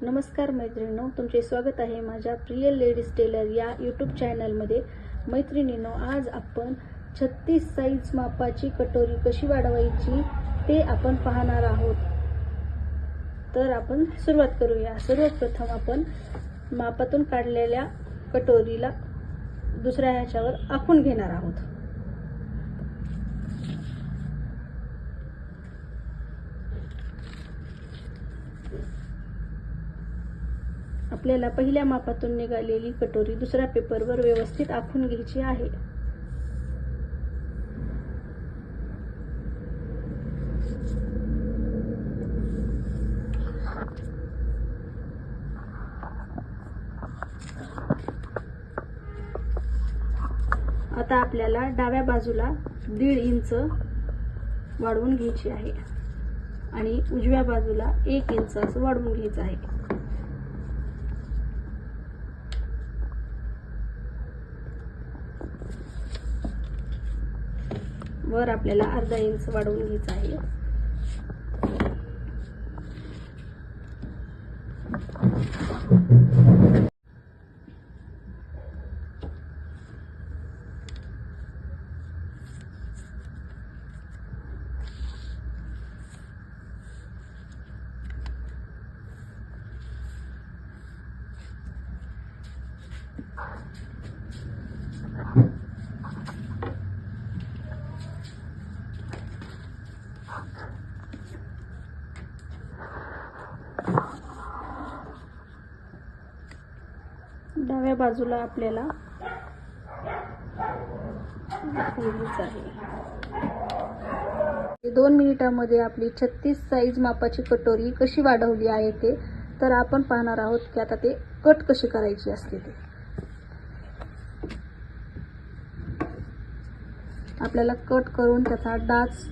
नमस्कार मैत्रिणींनो, तुमचे स्वागत आहे माझ्या प्रिय लेडीज टेलर या यूट्यूब चॅनलमध्ये। मैत्रिणींनो, आज आपण 36 साईज मापाची कटोरी कशी वाढवायची ते आपण पाहणार आहोत। तर आपण सुरुवात करूया। सर्वप्रथम आपण मापातून काढलेल्या कटोरीला दुसऱ्या ह्याच्यावर आखून घेणार आहोत। आपल्याला पहिल्या मापातून निघालेली कटोरी दुसऱ्या पेपरवर व्यवस्थित आखून घ्यायची आहे। आता आपल्याला डाव्या बाजूला 1.5 इंच वाढवून घ्यायची आहे आणि उजव्या बाजूला 1 इंच असं वाढवून घ्यायचं आहे। वर आपल्याला अर्धा इंच वाढवून घ्यायचं आहे। डाव्या बाजूला आपल्याला आहे। 2 मिनिटांमध्ये आपली 36 साईज मापाची कटोरी कशी वाढवली आहे ते तर आपण पाहणार आहोत की आता ते कट कशी करायची असते ते। आपल्याला कट करून त्याचा डाच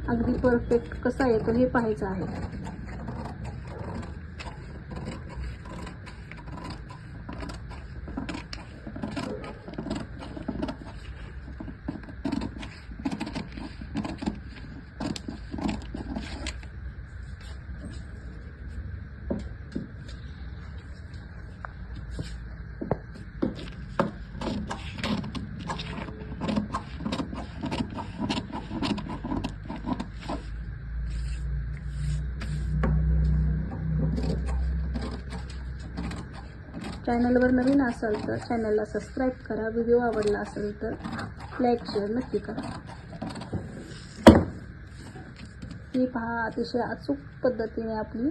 अगदी परफेक्ट कसा येतो हे पाहायचं आहे। चॅनलवर नवीन असाल तर चॅनलला सबस्क्राईब करा। व्हिडिओ आवडला असेल तर लाईक शेअर नक्की करा। ही पहा, अतिशय अचूक पद्धतीने आपली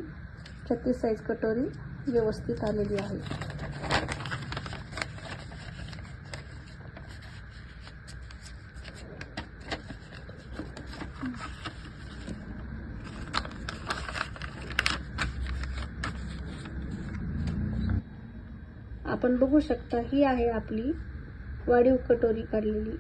36 साईज कटोरी व्यवस्थित आलेली आहे। आपण बघू शकता, ही आहे आपली वाढीव कटोरी काढलेली।